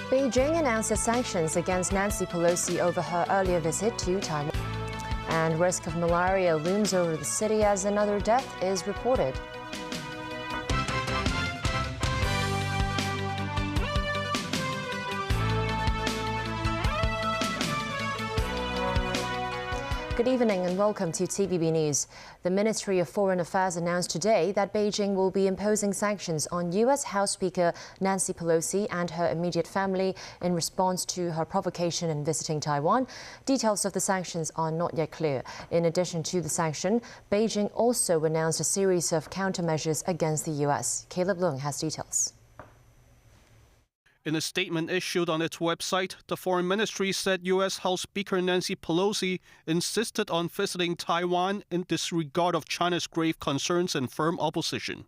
Beijing announces sanctions against Nancy Pelosi over her earlier visit to Taiwan. And risk of malaria looms over the city as another death is reported. Good evening and welcome to TVB News. The Ministry of Foreign Affairs announced today that Beijing will be imposing sanctions on U.S. House Speaker Nancy Pelosi and her immediate family in response to her provocation in visiting Taiwan. Details of the sanctions are not yet clear. In addition to the sanction, Beijing also announced a series of countermeasures against the U.S. Caleb Leung has details. In a statement issued on its website, the Foreign Ministry said U.S. House Speaker Nancy Pelosi insisted on visiting Taiwan in disregard of China's grave concerns and firm opposition.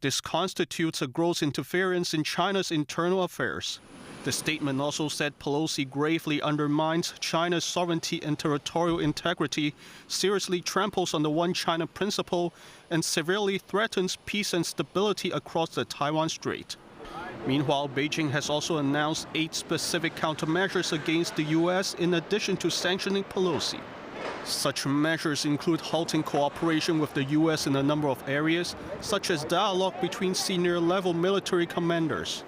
This constitutes a gross interference in China's internal affairs. The statement also said Pelosi gravely undermines China's sovereignty and territorial integrity, seriously tramples on the One China principle, and severely threatens peace and stability across the Taiwan Strait. Meanwhile, Beijing has also announced 8 specific countermeasures against the U.S. in addition to sanctioning Pelosi. Such measures include halting cooperation with the U.S. in a number of areas, such as dialogue between senior-level military commanders.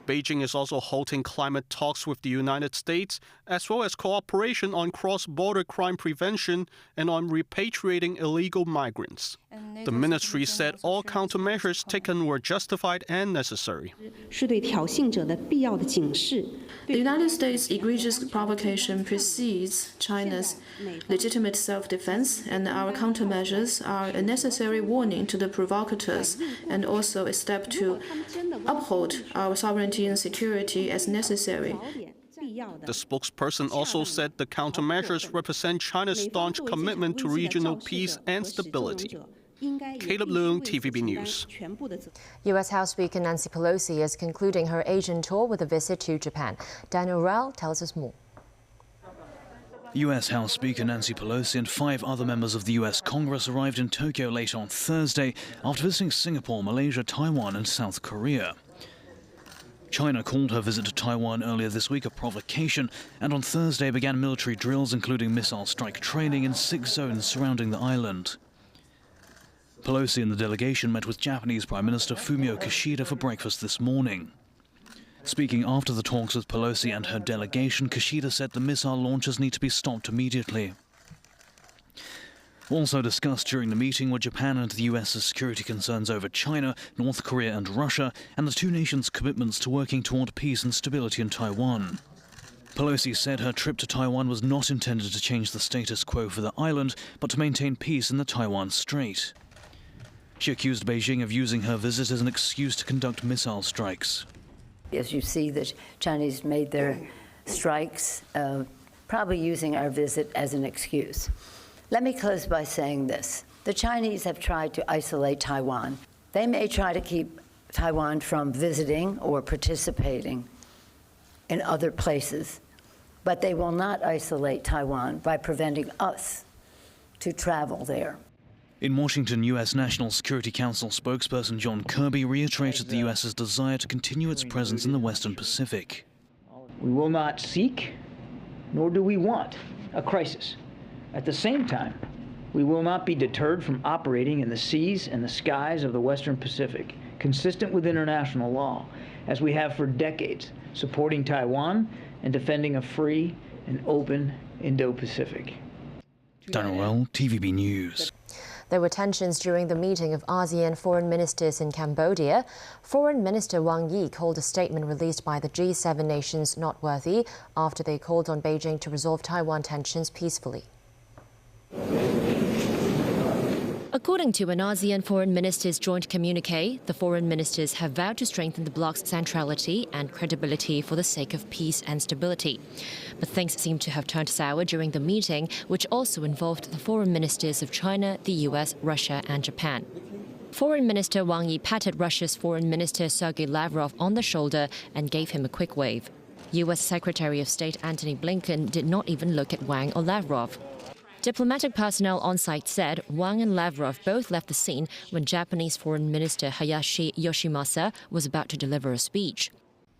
Beijing is also halting climate talks with the United States, as well as cooperation on cross-border crime prevention and on repatriating illegal migrants. The ministry said all countermeasures taken were justified and necessary. The United States' egregious provocation precedes China's legitimate self-defense, and our countermeasures are a necessary warning to the provocateurs and also a step to uphold our sovereignty and security as necessary. The spokesperson also said the countermeasures represent China's staunch commitment to regional peace and stability. Caleb Leung, TVB News. U.S. House Speaker Nancy Pelosi is concluding her Asian tour with a visit to Japan. Daniel Rao tells us more. U.S. House Speaker Nancy Pelosi and 5 other members of the U.S. Congress arrived in Tokyo late on Thursday after visiting Singapore, Malaysia, Taiwan and South Korea. China called her visit to Taiwan earlier this week a provocation, and on Thursday began military drills including missile strike training in 6 zones surrounding the island. Pelosi and the delegation met with Japanese Prime Minister Fumio Kishida for breakfast this morning. Speaking after the talks with Pelosi and her delegation, Kishida said the missile launches need to be stopped immediately. Also discussed during the meeting were Japan and the US's security concerns over China, North Korea and Russia, and the two nations' commitments to working toward peace and stability in Taiwan. Pelosi said her trip to Taiwan was not intended to change the status quo for the island, but to maintain peace in the Taiwan Strait. She accused Beijing of using her visit as an excuse to conduct missile strikes. As you see, the Chinese made their strikes, probably using our visit as an excuse. Let me close by saying this. The Chinese have tried to isolate Taiwan. They may try to keep Taiwan from visiting or participating in other places, but they will not isolate Taiwan by preventing us to travel there. In Washington, U.S. National Security Council spokesperson John Kirby reiterated the U.S.'s desire to continue its presence in the Western Pacific. We will not seek, nor do we want, a crisis. At the same time, we will not be deterred from operating in the seas and the skies of the Western Pacific, consistent with international law, as we have for decades, supporting Taiwan and defending a free and open Indo-Pacific. Daniel Well, TVB News. There were tensions during the meeting of ASEAN foreign ministers in Cambodia. Foreign Minister Wang Yi called a statement released by the G7 nations not worthy after they called on Beijing to resolve Taiwan tensions peacefully. According to an ASEAN foreign ministers' joint communique, the foreign ministers have vowed to strengthen the bloc's centrality and credibility for the sake of peace and stability. But things seem to have turned sour during the meeting, which also involved the foreign ministers of China, the US, Russia and Japan. Foreign Minister Wang Yi patted Russia's Foreign Minister Sergei Lavrov on the shoulder and gave him a quick wave. US Secretary of State Antony Blinken did not even look at Wang or Lavrov. Diplomatic personnel on site said Wang and Lavrov both left the scene when Japanese Foreign Minister Hayashi Yoshimasa was about to deliver a speech.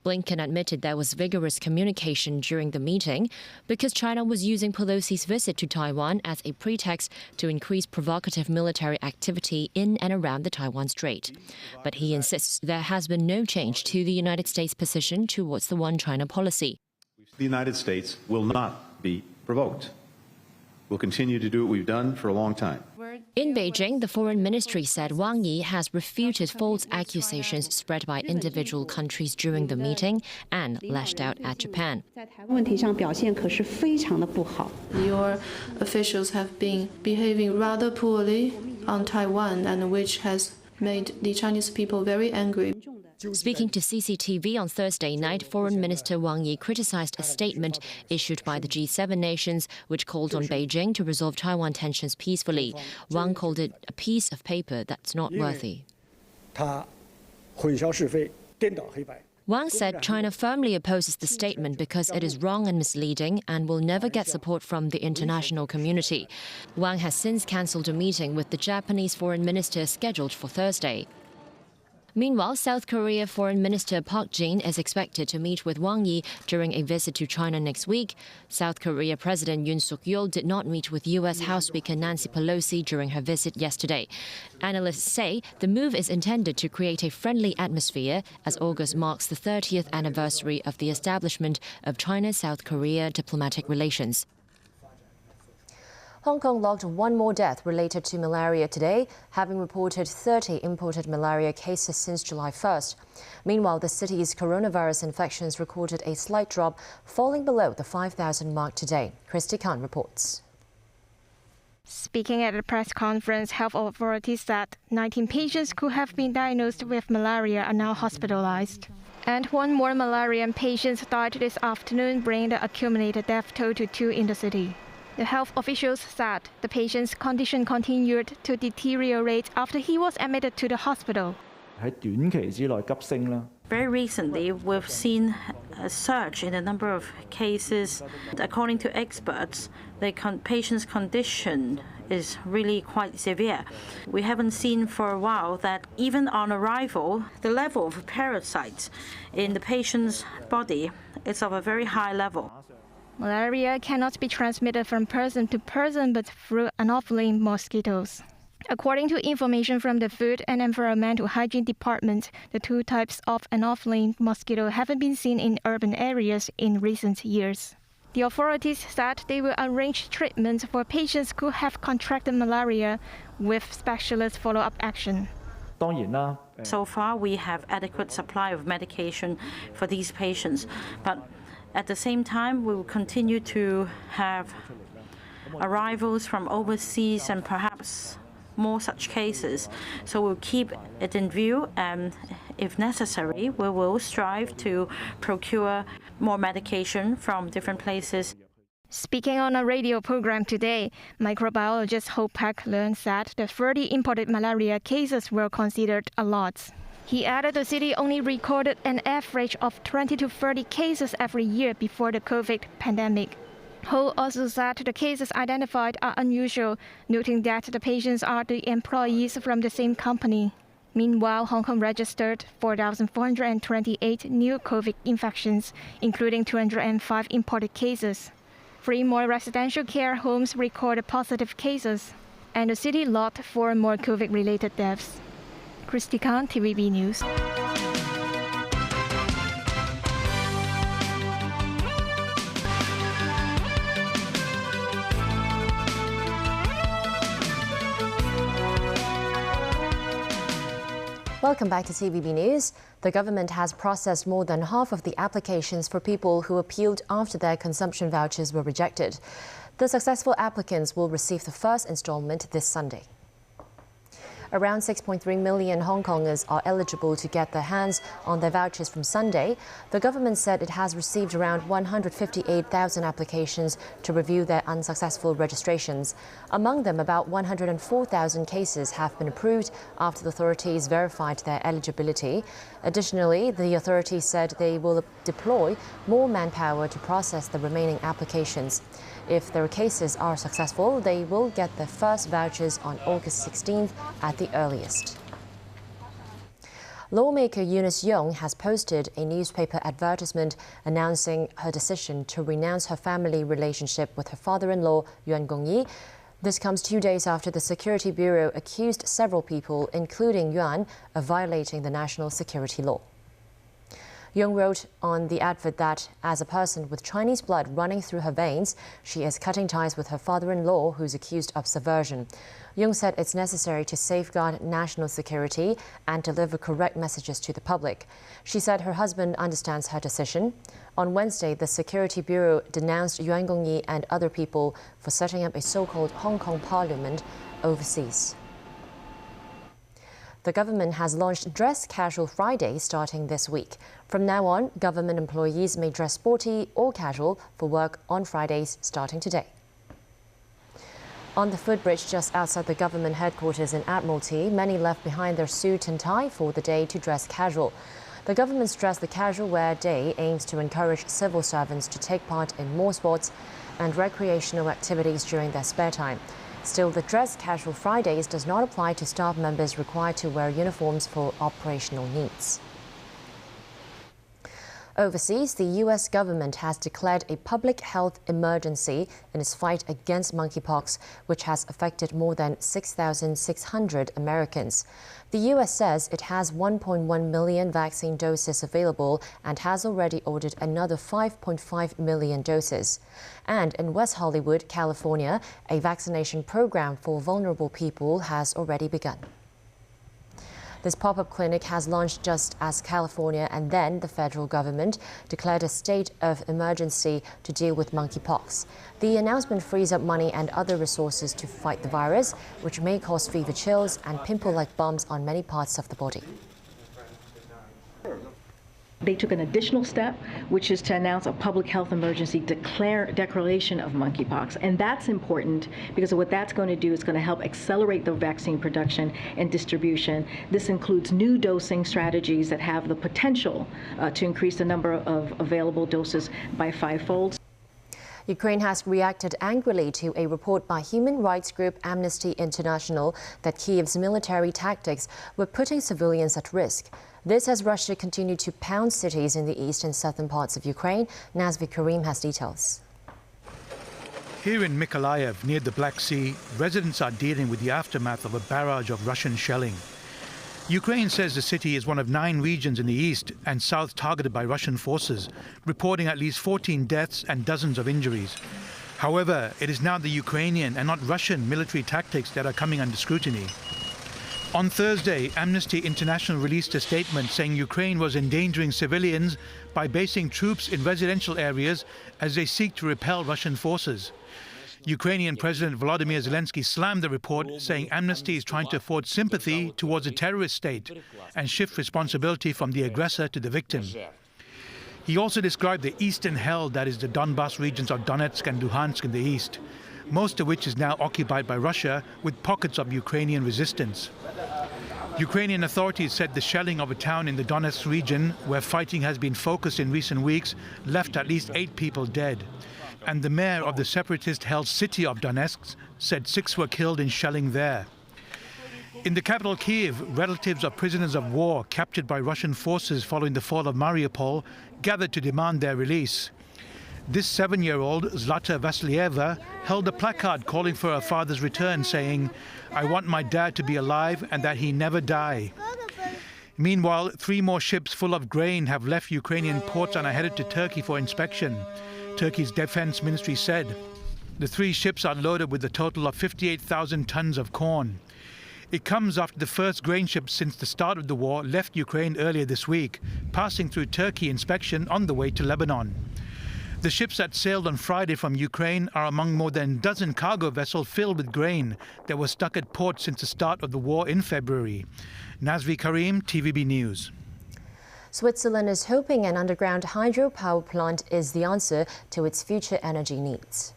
Blinken admitted there was vigorous communication during the meeting because China was using Pelosi's visit to Taiwan as a pretext to increase provocative military activity in and around the Taiwan Strait. But he insists there has been no change to the United States' position towards the One China policy. The United States will not be provoked. We'll continue to do what we've done for a long time. In Beijing, the foreign ministry said Wang Yi has refuted false accusations spread by individual countries during the meeting and lashed out at Japan. Your officials have been behaving rather poorly on Taiwan, and which has made the Chinese people very angry. Speaking to CCTV on Thursday night, Foreign Minister Wang Yi criticized a statement issued by the G7 nations which called on Beijing to resolve Taiwan tensions peacefully. Wang called it a piece of paper that's not worthy. Wang said China firmly opposes the statement because it is wrong and misleading and will never get support from the international community. Wang has since cancelled a meeting with the Japanese foreign minister scheduled for Thursday. Meanwhile, South Korea Foreign Minister Park Jin is expected to meet with Wang Yi during a visit to China next week. South Korea President Yoon Suk-yeol did not meet with U.S. House Speaker Nancy Pelosi during her visit yesterday. Analysts say the move is intended to create a friendly atmosphere as August marks the 30th anniversary of the establishment of China-South Korea diplomatic relations. Hong Kong logged one more death related to malaria today, having reported 30 imported malaria cases since July 1st. Meanwhile, the city's coronavirus infections recorded a slight drop, falling below the 5,000 mark today. Christy Khan reports. Speaking at a press conference, health authorities said 19 patients who have been diagnosed with malaria are now hospitalized. And one more malaria patient died this afternoon, bringing the accumulated death toll to 2 in the city. The health officials said the patient's condition continued to deteriorate after he was admitted to the hospital. Very recently, we've seen a surge in the number of cases. According to experts, the patient's condition is really quite severe. We haven't seen for a while that even on arrival, the level of parasites in the patient's body is of a very high level. Malaria cannot be transmitted from person to person but through Anopheles mosquitoes. According to information from the Food and Environmental Hygiene Department, the 2 types of Anopheles mosquito haven't been seen in urban areas in recent years. The authorities said they will arrange treatment for patients who have contracted malaria with specialist follow-up action. So far, we have adequate supply of medication for these patients, but at the same time, we will continue to have arrivals from overseas and perhaps more such cases. So we'll keep it in view, and if necessary, we will strive to procure more medication from different places. Speaking on a radio program today, microbiologist Ho Pak Leung said the 30 imported malaria cases were considered a lot. He added the city only recorded an average of 20 to 30 cases every year before the COVID pandemic. Ho also said the cases identified are unusual, noting that the patients are the employees from the same company. Meanwhile, Hong Kong registered 4,428 new COVID infections, including 205 imported cases. 3 more residential care homes recorded positive cases, and the city logged 4 more COVID-related deaths. Christy Khan, TVB News. Welcome back to TVB News. The government has processed more than half of the applications for people who appealed after their consumption vouchers were rejected. The successful applicants will receive the first installment this Sunday. Around 6.3 million Hong Kongers are eligible to get their hands on their vouchers from Sunday. The government said it has received around 158,000 applications to review their unsuccessful registrations. Among them, about 104,000 cases have been approved after the authorities verified their eligibility. Additionally, the authorities said they will deploy more manpower to process the remaining applications. if their cases are successful, they will get their first vouchers on August 16th at the earliest. Lawmaker Eunice Young has posted a newspaper advertisement announcing her decision to renounce her family relationship with her father-in-law, Wang Yi. This comes 2 days after the Security Bureau accused several people, including Yuan, of violating the national security law. Young wrote on the advert that, as a person with Chinese blood running through her veins, she is cutting ties with her father-in-law, who's accused of subversion. Young said it's necessary to safeguard national security and deliver correct messages to the public. She said her husband understands her decision. On Wednesday, the Security Bureau denounced Wang Yi and other people for setting up a so-called Hong Kong Parliament overseas. The government has launched Dress Casual Friday starting this week. From now on, government employees may dress sporty or casual for work on Fridays starting today. On the footbridge just outside the government headquarters in Admiralty, many left behind their suit and tie for the day to dress casual. The government's Dress the Casual Wear Day aims to encourage civil servants to take part in more sports and recreational activities during their spare time. Still, the Dress Casual Fridays does not apply to staff members required to wear uniforms for operational needs. Overseas, the U.S. government has declared a public health emergency in its fight against monkeypox, which has affected more than 6,600 Americans. The U.S. says it has 1.1 million vaccine doses available and has already ordered another 5.5 million doses. And in West Hollywood, California, a vaccination program for vulnerable people has already begun. This pop-up clinic has launched just as California and then the federal government declared a state of emergency to deal with monkeypox. The announcement frees up money and other resources to fight the virus, which may cause fever chills and pimple-like bumps on many parts of the body. They took an additional step, which is to announce a public health emergency declaration of monkeypox. And that's important because what that's going to do is going to help accelerate the vaccine production and distribution. This includes new dosing strategies that have the potential to increase the number of available doses by 5-fold. Ukraine has reacted angrily to a report by human rights group Amnesty International that Kyiv's military tactics were putting civilians at risk. This as Russia continued to pound cities in the east and southern parts of Ukraine. Nancy Pelosi has details. Here in Mykolaiv, near the Black Sea, residents are dealing with the aftermath of a barrage of Russian shelling. Ukraine says the city is one of 9 regions in the east and south targeted by Russian forces, reporting at least 14 deaths and dozens of injuries. However, it is now the Ukrainian and not Russian military tactics that are coming under scrutiny. On Thursday, Amnesty International released a statement saying Ukraine was endangering civilians by basing troops in residential areas as they seek to repel Russian forces. Ukrainian President Volodymyr Zelensky slammed the report, saying Amnesty is trying to afford sympathy towards a terrorist state and shift responsibility from the aggressor to the victim. He also described the eastern hell that is the Donbas regions of Donetsk and Luhansk in the east, most of which is now occupied by Russia, with pockets of Ukrainian resistance. Ukrainian authorities said the shelling of a town in the Donetsk region, where fighting has been focused in recent weeks, left at least 8 people dead. And the mayor of the separatist-held city of Donetsk said 6 were killed in shelling there. In the capital Kyiv, relatives of prisoners of war captured by Russian forces following the fall of Mariupol gathered to demand their release. This 7-year-old, Zlata Vasilieva, held a placard calling for her father's return, saying, "I want my dad to be alive and that he never die." Meanwhile, 3 more ships full of grain have left Ukrainian ports and are headed to Turkey for inspection. Turkey's defense ministry said. The 3 ships are loaded with a total of 58,000 tons of corn. It comes after the first grain ship since the start of the war left Ukraine earlier this week, passing through Turkey inspection on the way to Lebanon. The ships that sailed on Friday from Ukraine are among more than a dozen cargo vessels filled with grain that were stuck at port since the start of the war in February. Nazvi Karim, TVB News. Switzerland is hoping an underground hydropower plant is the answer to its future energy needs.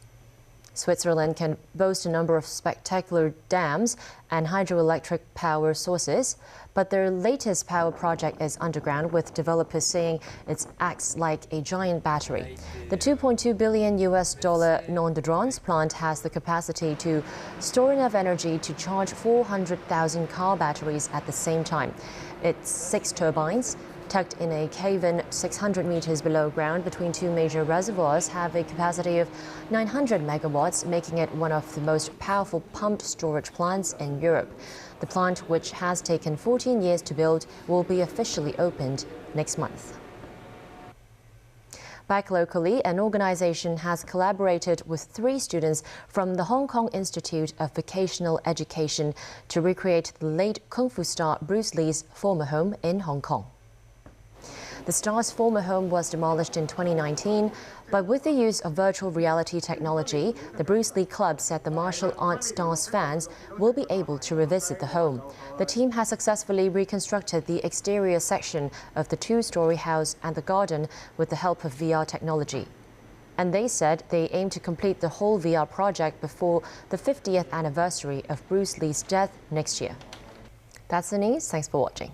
Switzerland can boast a number of spectacular dams and hydroelectric power sources, but their latest power project is underground, with developers saying it acts like a giant battery. The $2.2 billion Nondrons plant has the capacity to store enough energy to charge 400,000 car batteries at the same time. Its 6 turbines, tucked in a cave-in 600 meters below ground between 2 major reservoirs, have a capacity of 900 megawatts, making it one of the most powerful pumped storage plants in Europe. The plant, which has taken 14 years to build, will be officially opened next month. Back locally, an organization has collaborated with 3 students from the Hong Kong Institute of Vocational Education to recreate the late Kung Fu star Bruce Lee's former home in Hong Kong. The star's former home was demolished in 2019, but with the use of virtual reality technology, the Bruce Lee Club said the martial arts star's fans will be able to revisit the home. The team has successfully reconstructed the exterior section of the 2-story house and the garden with the help of VR technology. And they said they aim to complete the whole VR project before the 50th anniversary of Bruce Lee's death next year. That's the news. Thanks for watching.